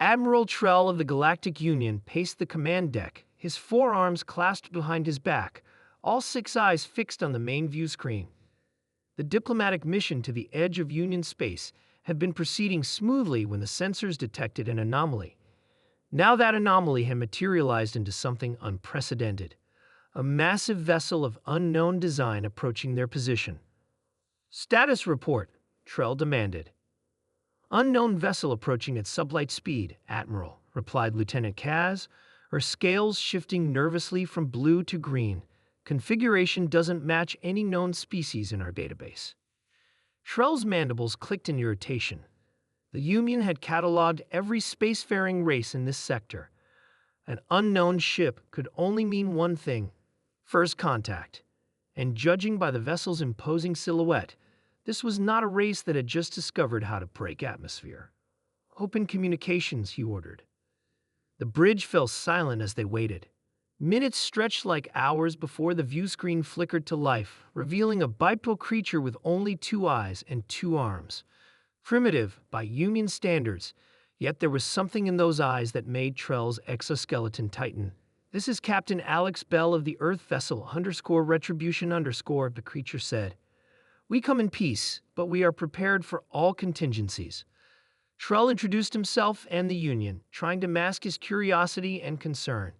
Admiral Trell of the Galactic Union paced the command deck, his forearms clasped behind his back, all six eyes fixed on the main view screen. The diplomatic mission to the edge of Union space had been proceeding smoothly when the sensors detected an anomaly. Now that anomaly had materialized into something unprecedented. A massive vessel of unknown design approaching their position. "Status report," Trell demanded. "Unknown vessel approaching at sublight speed, Admiral," replied Lieutenant Kaz, her scales shifting nervously from blue to green. "Configuration doesn't match any known species in our database." Trell's mandibles clicked in irritation. The Union had cataloged every spacefaring race in this sector. An unknown ship could only mean one thing: first contact. And judging by the vessel's imposing silhouette, this was not a race that had just discovered how to break atmosphere. "Open communications," he ordered. The bridge fell silent as they waited. Minutes stretched like hours before the view screen flickered to life, revealing a bipedal creature with only 2 eyes and 2 arms. Primitive by Union standards, yet there was something in those eyes that made Trell's exoskeleton tighten. "This is Captain Alex Bell of the Earth Vessel _Retribution_," the creature said. "We come in peace, but we are prepared for all contingencies." Trell introduced himself and the Union, trying to mask his curiosity and concern.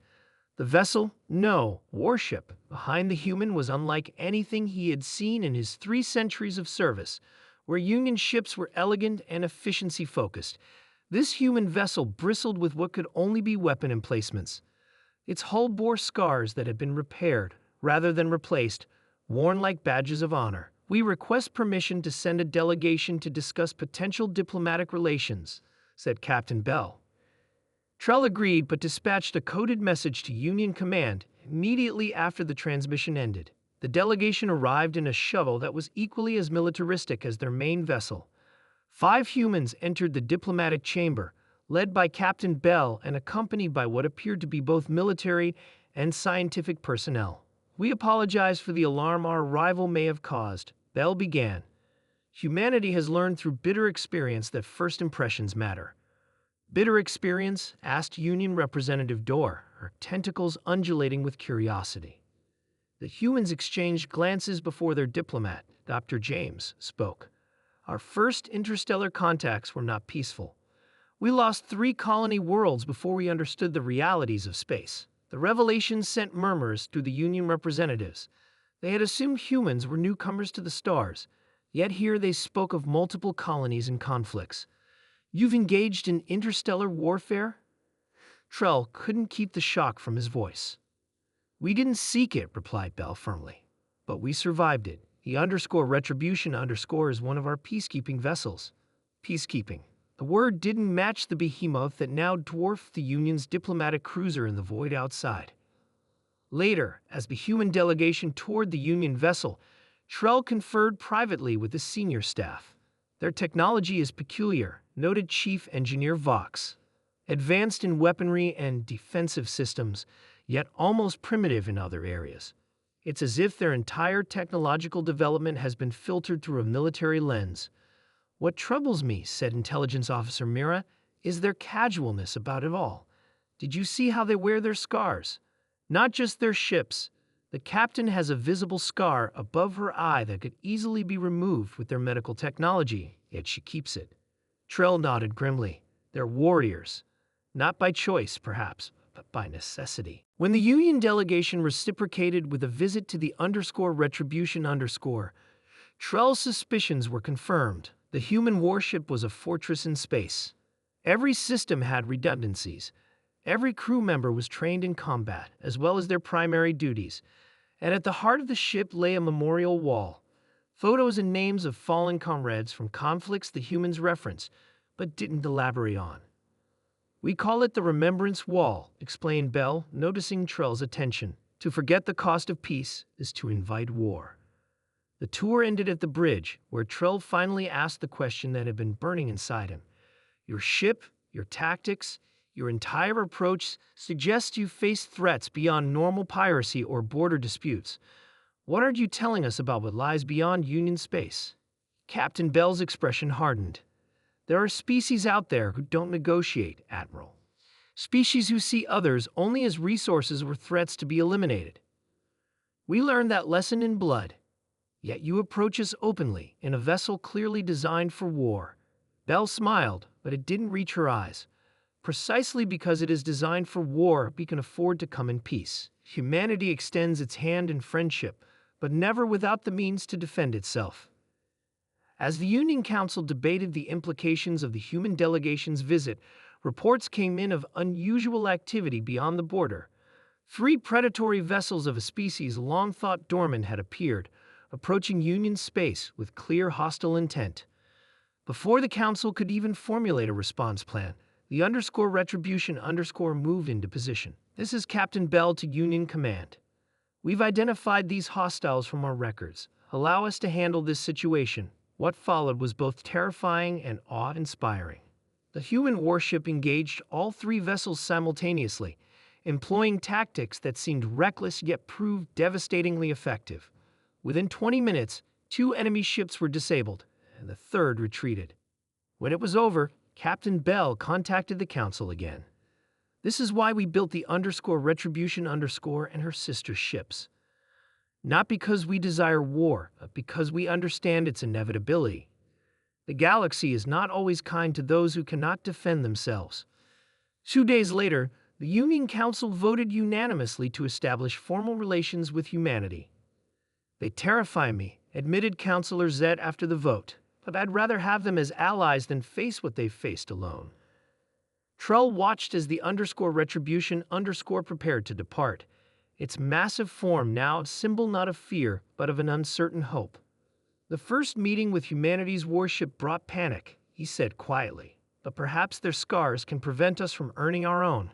The vessel, no, Warship, behind the human was unlike anything he had seen in his 3 centuries of service, where Union ships were elegant and efficiency-focused. This human vessel bristled with what could only be weapon emplacements. Its hull bore scars that had been repaired, rather than replaced, worn like badges of honor. "We request permission to send a delegation to discuss potential diplomatic relations," said Captain Bell. Trell agreed but dispatched a coded message to Union Command immediately after the transmission ended. The delegation arrived in a shuttle that was equally as militaristic as their main vessel. 5 humans entered the diplomatic chamber, led by Captain Bell and accompanied by what appeared to be both military and scientific personnel. "We apologize for the alarm our arrival may have caused," Bell began. "Humanity has learned through bitter experience that first impressions matter." "Bitter experience?" asked Union Representative Dorr, her tentacles undulating with curiosity. The humans exchanged glances before their diplomat, Dr. James, spoke. "Our first interstellar contacts were not peaceful. We lost 3 colony worlds before we understood the realities of space." The revelation sent murmurs through the Union representatives. They had assumed humans were newcomers to the stars, yet here they spoke of multiple colonies and conflicts. "You've engaged in interstellar warfare?" Trell couldn't keep the shock from his voice. "We didn't seek it," replied Bell firmly, "but we survived it. The _Retribution_ is one of our peacekeeping vessels." Peacekeeping. The word didn't match the behemoth that now dwarfed the Union's diplomatic cruiser in the void outside. Later, as the human delegation toured the Union vessel, Trell conferred privately with the senior staff. "Their technology is peculiar," noted Chief Engineer Vox. "Advanced in weaponry and defensive systems, yet almost primitive in other areas. It's as if their entire technological development has been filtered through a military lens." "What troubles me," said Intelligence Officer Mira, "is their casualness about it all. Did you see how they wear their scars? Not just their ships. The captain has a visible scar above her eye that could easily be removed with their medical technology, yet she keeps it." Trell nodded grimly. "They're warriors. Not by choice, perhaps, but by necessity." When the Union delegation reciprocated with a visit to the _Retribution_, Trell's suspicions were confirmed. The human warship was a fortress in space. Every system had redundancies. Every crew member was trained in combat, as well as their primary duties. And at the heart of the ship lay a memorial wall. Photos and names of fallen comrades from conflicts the humans referenced, but didn't elaborate on. "We call it the Remembrance Wall," explained Bell, noticing Trell's attention. "To forget the cost of peace is to invite war." The tour ended at the bridge, where Trell finally asked the question that had been burning inside him. "Your ship, your tactics, your entire approach suggests you face threats beyond normal piracy or border disputes. What are you telling us about what lies beyond Union space?" Captain Bell's expression hardened. There are species out there who don't negotiate, Admiral. Species who see others only as resources or threats to be eliminated. We learned that lesson in blood. Yet you approach us openly, in a vessel clearly designed for war. Belle smiled, but it didn't reach her eyes. Precisely because it is designed for war, we can afford to come in peace. Humanity extends its hand in friendship, but never without the means to defend itself. As the Union Council debated the implications of the human delegation's visit, reports came in of unusual activity beyond the border. 3 predatory vessels of a species long thought dormant had appeared, approaching Union space with clear hostile intent. Before the Council could even formulate a response plan, the _retribution_ moved into position. This is Captain Bell to Union Command. We've identified these hostiles from our records. Allow us to handle this situation. What followed was both terrifying and awe-inspiring. The human warship engaged all 3 vessels simultaneously, employing tactics that seemed reckless yet proved devastatingly effective. Within 20 minutes, 2 enemy ships were disabled, and the 3rd retreated. When it was over, Captain Bell contacted the Council again. This is why we built the _retribution_ and her sister ships. Not because we desire war, but because we understand its inevitability. The galaxy is not always kind to those who cannot defend themselves. 2 days later, the Union Council voted unanimously to establish formal relations with humanity. They terrify me, admitted Councillor Z after the vote, but I'd rather have them as allies than face what they've faced alone. Trull watched as the _retribution_ prepared to depart, its massive form now a symbol not of fear, but of an uncertain hope. The first meeting with humanity's warship brought panic, he said quietly, but perhaps their scars can prevent us from earning our own.